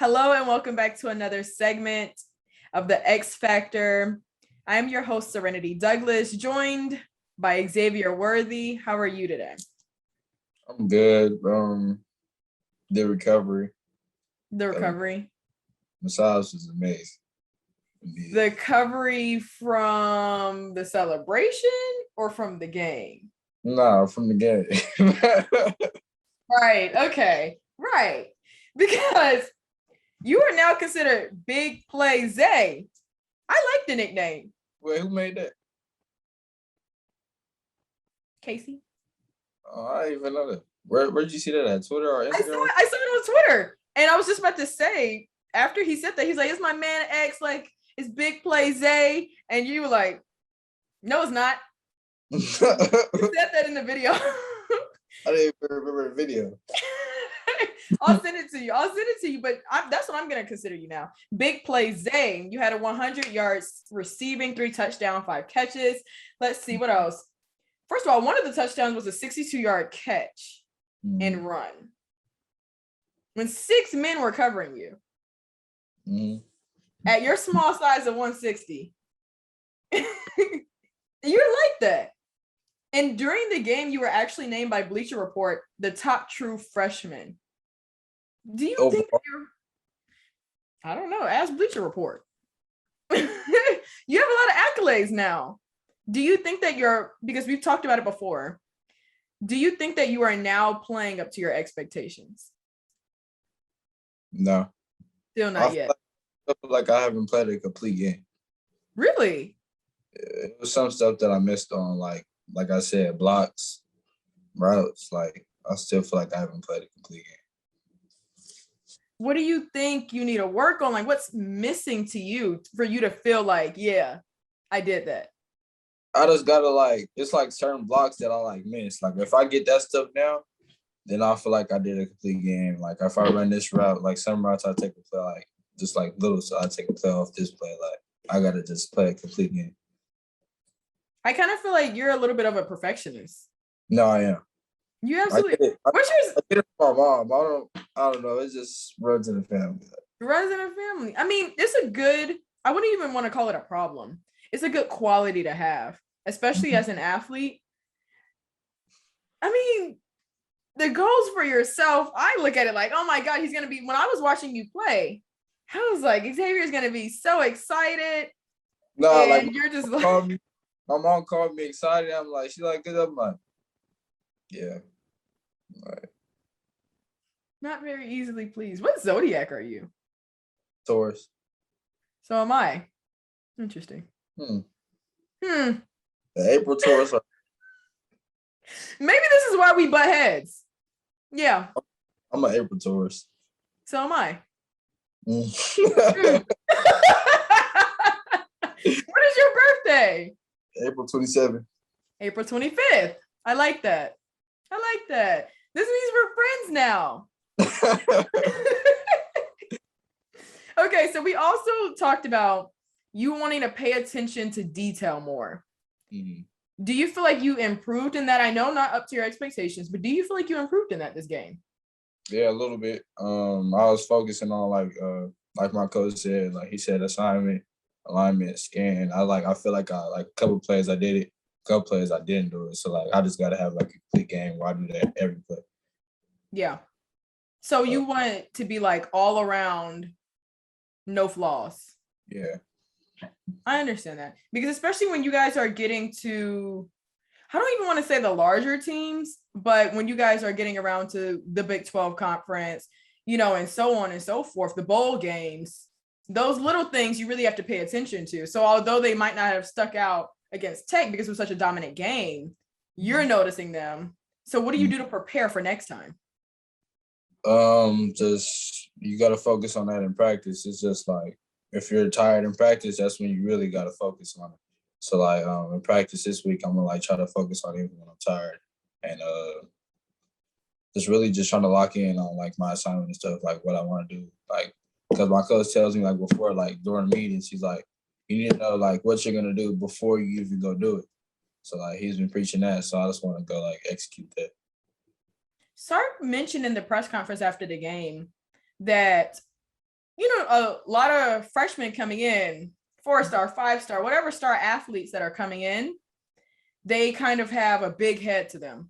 Hello and welcome back to another segment of the X Factor. I'm your host, Serenity Douglas, joined by Xavier Worthy. How are you today? I'm good. The recovery. Massage was amazing. The recovery from the celebration or from the game? No, from the game. Right. Okay. Right. Because you are now considered Big Play Zay. I like the nickname. Wait, who made that? Casey. Oh, I didn't even know that. Where did you see that at? Twitter or Instagram? I saw it on Twitter. And I was just about to say, after he said that, he's like, it's my man X, like, it's Big Play Zay. And you were like, no, it's not. You said that in the video. I didn't even remember the video. I'll send it to you. But that's what I'm going to consider you now. Big Play Zay. You had a 100 yards receiving, 3 touchdowns, 5 catches. Let's see what else. First of all, one of the touchdowns was a 62-yard catch and run. When 6 men were covering you at your small size of 160. You're like that. And during the game, you were actually named by Bleacher Report the top true freshman. Do you think you're, I don't know, ask Bleacher Report. You have a lot of accolades now. Do you think that because we've talked about it before, do you think that you are now playing up to your expectations? No. Still not yet. I feel like I haven't played a complete game. Really? It was some stuff that I missed on, like I said, blocks, routes. Like, I still feel like I haven't played a complete game. What do you think you need to work on? Like, what's missing to you for you to feel like, yeah, I did that? I just gotta it's like certain blocks that I miss. Like if I get that stuff down, then I feel like I did a complete game. Like if I run this route, like some routes I take a play just little, so I take a play off this play. Like I gotta just play a complete game. I kind of feel like you're a little bit of a perfectionist. No, I am. You absolutely. What's yours? I did it for my mom. I don't know. It just runs in the family. Runs in the family. I mean, it's a good. I wouldn't even want to call it a problem. It's a good quality to have, especially as an athlete. I mean, the goals for yourself, I look at it like, oh my God, he's going to be, when I was watching you play, I was like, Xavier's going to be so excited. No, and you're just like. My mom called me excited. I'm like, she's like, good. I'm like, yeah. Right. Not very easily pleased. What zodiac are you? Taurus. So am I. Interesting. The April Taurus. Maybe this is why we butt heads. Yeah. I'm an April Taurus. So am I. What is your birthday? April 27th. April 25th. I like that. This means we're friends now. Okay, so we also talked about you wanting to pay attention to detail more. Do you feel like you improved in that? I know not up to your expectations, but do you feel like you improved in that this game? Yeah, a little bit. I was focusing on like my coach said, like he said, assignment, alignment, scan. I feel like a couple of plays I did it, a couple plays I didn't do it. So I just gotta have a complete game where I do that every play. Yeah. So you want to be all around, no flaws. Yeah. I understand that, because especially when you guys are getting to, I don't even want to say the larger teams, but when you guys are getting around to the Big 12 conference, and so on and so forth, the bowl games, those little things you really have to pay attention to. So although they might not have stuck out against Tech because it was such a dominant game, you're noticing them. So what do you do to prepare for next time? Just you got to focus on that in practice. It's just if you're tired in practice, that's when you really got to focus on it. So in practice this week, I'm gonna try to focus on it when I'm tired, and just really just trying to lock in on my assignment and stuff, what I want to do, because my coach tells me before during meetings, he's like, you need to know what you're gonna do before you even go do it. So he's been preaching that, so I just want to go execute that. Sark mentioned in the press conference after the game that a lot of freshmen coming in, 4-star, 5-star, whatever star athletes that are coming in, they kind of have a big head to them,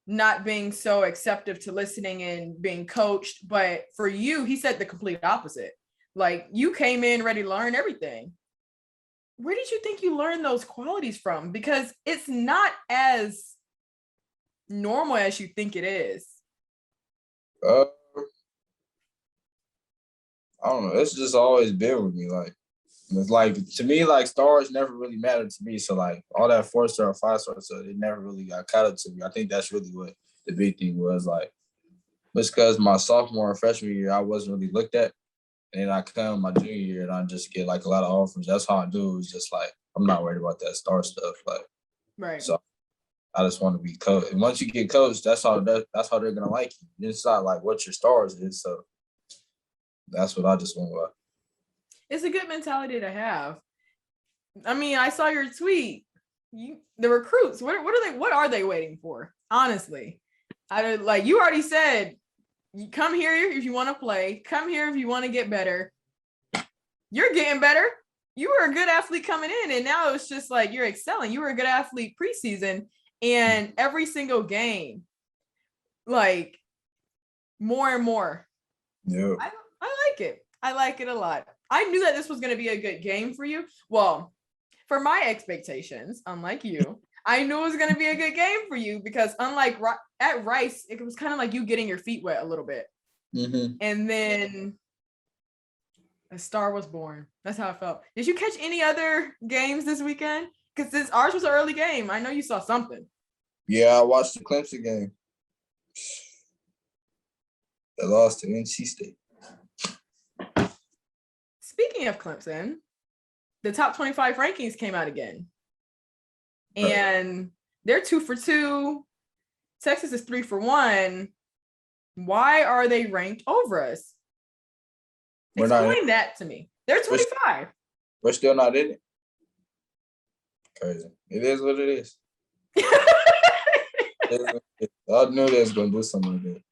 not being so acceptive to listening and being coached. But for you, he said the complete opposite. Like, you came in ready to learn everything. Where did you think you learned those qualities from? Because it's not as normal as you think it is. I don't know. It's just always been with me. Like, it's like, to me, like, stars never really mattered to me. So, like, all that 4-star, 5-star stuff, it never really got caught up to me. I think that's really what the big thing was. Like, just because my sophomore and freshman year, I wasn't really looked at. And then I come my junior year and I just get, like, a lot of offers. That's how I do. It was just, like, I'm not worried about that star stuff. Like, right. So I just want to be coached. And once you get coached, that's how they're going to like you. It's not, like, what your stars is. So that's what I just want. It's a good mentality to have. I mean, I saw your tweet. The recruits, what are they waiting for? Honestly, you already said, you come here if you want to play, come here if you want to get better. You're getting better. You were a good athlete coming in, and now it's just like you're excelling. You were a good athlete preseason, and every single game, like, more and more. Yeah. I like it. I like it a lot. I knew that this was going to be a good game for you. Well, for my expectations, unlike you, I knew it was going to be a good game for you because unlike at Rice, it was kind of like you getting your feet wet a little bit. Mm-hmm. And then a star was born. That's how I felt. Did you catch any other games this weekend? Because since ours was an early game, I know you saw something. Yeah, I watched the Clemson game. They lost to NC State. Speaking of Clemson, the top 25 rankings came out again. And they're 2 for 2. Texas is 3 for 1. Why are they ranked over us? Explain that to me. They're 25. We're still not in it. Crazy. It is what it is. I knew they was gonna do something like that.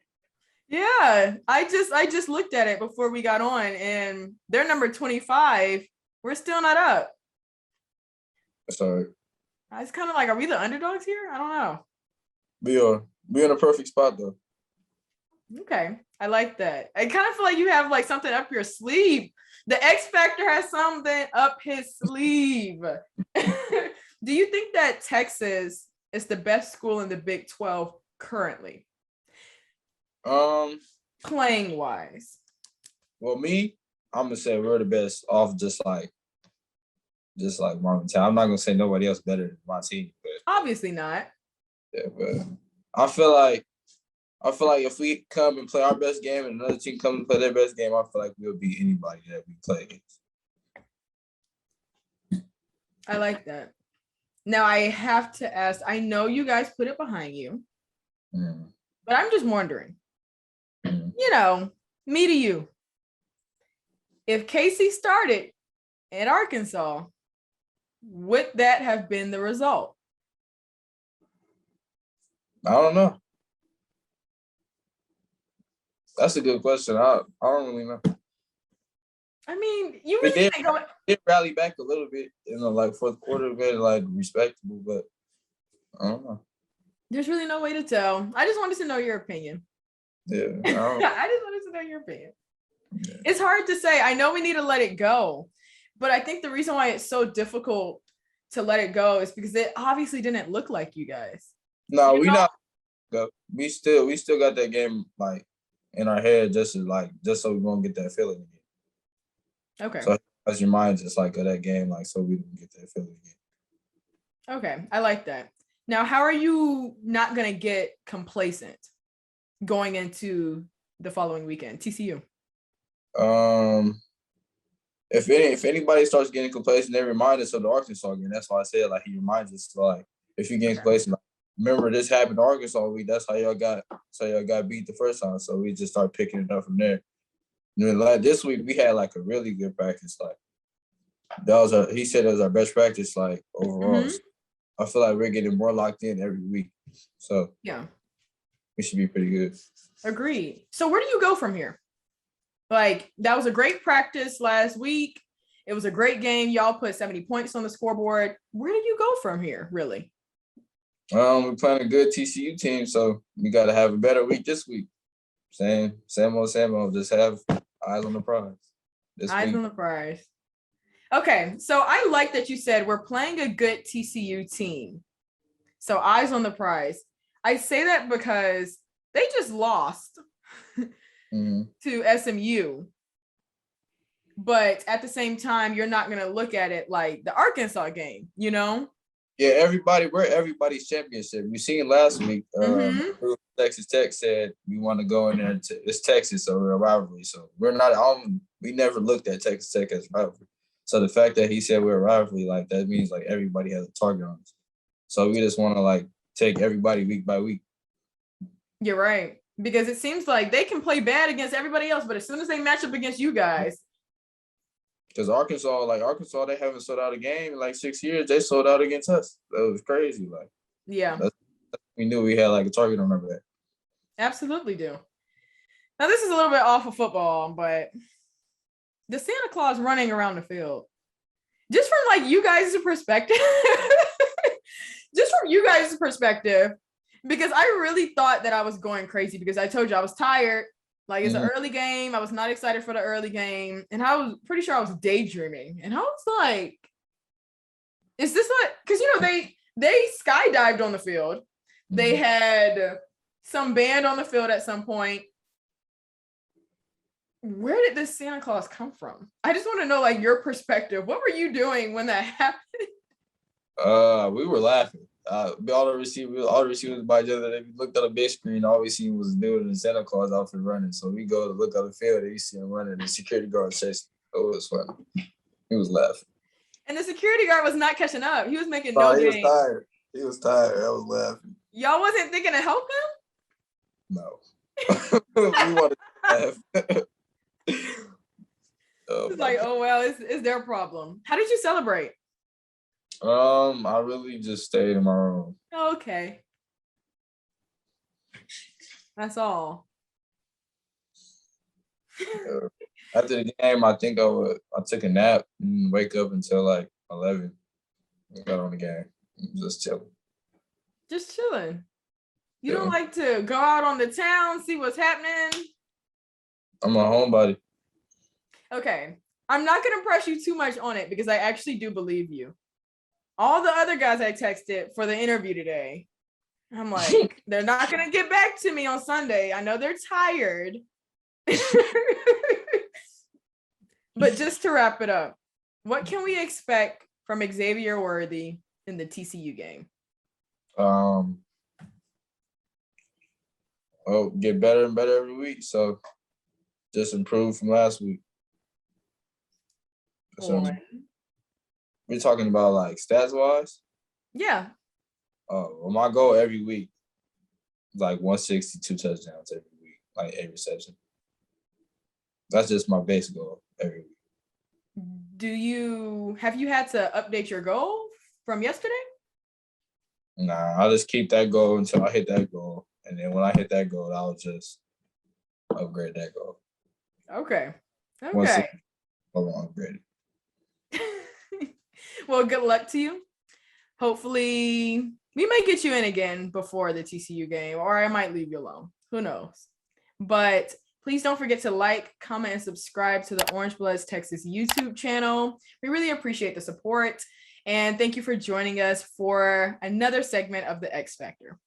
Yeah, I just looked at it before we got on, and they're number 25. We're still not up. Sorry. It's kind of like, are we the underdogs here? I don't know. We are. We're in a perfect spot though. Okay, I like that. I kind of feel like you have like something up your sleeve. The X Factor has something up his sleeve. Do you think that Texas is the best school in the Big 12 currently? Playing wise. Well, I'm gonna say we're the best off just like my mentality. I'm not gonna say nobody else better than my team, but obviously not. Yeah, but I feel like if we come and play our best game and another team come and play their best game, I feel like we'll beat anybody that we play against. I like that. Now I have to ask, I know you guys put it behind you, but I'm just wondering, me to you, if Casey started at Arkansas, would that have been the result? I don't know. That's a good question. I don't really know. I mean, you really did rally back a little bit, like fourth quarter, very like respectable, but I don't know. There's really no way to tell. I just wanted to know your opinion. Yeah. I just wanted to know your opinion. Yeah. It's hard to say. I know we need to let it go, but I think the reason why it's so difficult to let it go is because it obviously didn't look like you guys. No, we still got that game like in our head just so we won't get that feeling again. Okay. So as your mind just like of that game, like so we don't get that feeling again. Okay, I like that. Now, how are you not gonna get complacent going into the following weekend, TCU? If anybody starts getting complacent, they remind us of the Arkansas game. That's why I said like he reminds us like if you get complacent, like, remember this happened in Arkansas week. That's how y'all got beat the first time. So we just start picking it up from there. And then like this week we had like a really good practice. Like he said it was our best practice like overall. Mm-hmm. So I feel like we're getting more locked in every week. So yeah, we should be pretty good. Agreed. So where do you go from here? Like, that was a great practice last week. It was a great game. Y'all put 70 points on the scoreboard. Where do you go from here, really? We're playing a good TCU team, so we got to have a better week this week. Same old. Just have eyes on the prize. Eyes on the prize. Okay, so I like that you said we're playing a good TCU team. So eyes on the prize. I say that because they just lost to SMU. But at the same time, you're not going to look at it like the Arkansas game, you know? Yeah, we're everybody's championship. We seen last week, Texas Tech said we want to go in there. It's Texas, so we're a rivalry. So we're not. We never looked at Texas Tech as a rivalry. So the fact that he said we're a rivalry, like that means like everybody has a target on us. So we just want to like take everybody week by week. You're right, because it seems like they can play bad against everybody else, but as soon as they match up against you guys. Because Arkansas, they haven't sold out a game in like 6 years. They sold out against us. That was crazy. Like, yeah, we knew we had like a target on over there. Absolutely do. Now this is a little bit off of football, but the Santa Claus running around the field, just from like you guys' perspective, because I really thought that I was going crazy because I told you I was tired. Like, it's an early game. I was not excited for the early game. And I was pretty sure I was daydreaming. And I was like, is this what? Because, you know, they skydived on the field. They had some band on the field at some point. Where did this Santa Claus come from? I just want to know, like, your perspective. What were you doing when that happened? We were laughing. All the receivers by each other. If you looked at a big screen, all we seen was a dude in the Santa Claus outfit running. So we go to look at the field and you see him running. The security guard chasing. It was funny. He was laughing. And the security guard was not catching up. He was making no gain. He was tired. I was laughing. Y'all wasn't thinking to help him? No. We wanted to laugh. It's like, oh well, it's their problem. How did you celebrate? I really just stayed in my room. Okay. That's all. After the game, I think I took a nap and wake up until like 11. I got on the game. Just chilling. Just chilling. You don't like to go out on the town, see what's happening? I'm a homebody. Okay. I'm not going to press you too much on it because I actually do believe you. All the other guys I texted for the interview today, I'm like, they're not going to get back to me on Sunday. I know they're tired. But just to wrap it up, what can we expect from Xavier Worthy in the TCU game? Get better and better every week. So just improve from last week. So, we're talking about like stats wise? Yeah. Well, my goal every week is like 162 touchdowns every week, like 8 receptions. That's just my base goal every week. Have you had to update your goal from yesterday? Nah, I'll just keep that goal until I hit that goal. And then when I hit that goal, I'll just upgrade that goal. Okay. I won't upgrade it. Well, good luck to you. Hopefully, we might get you in again before the TCU game, or I might leave you alone. Who knows? But please don't forget to like, comment, and subscribe to the Orange Bloods Texas YouTube channel. We really appreciate the support. And thank you for joining us for another segment of the X Factor.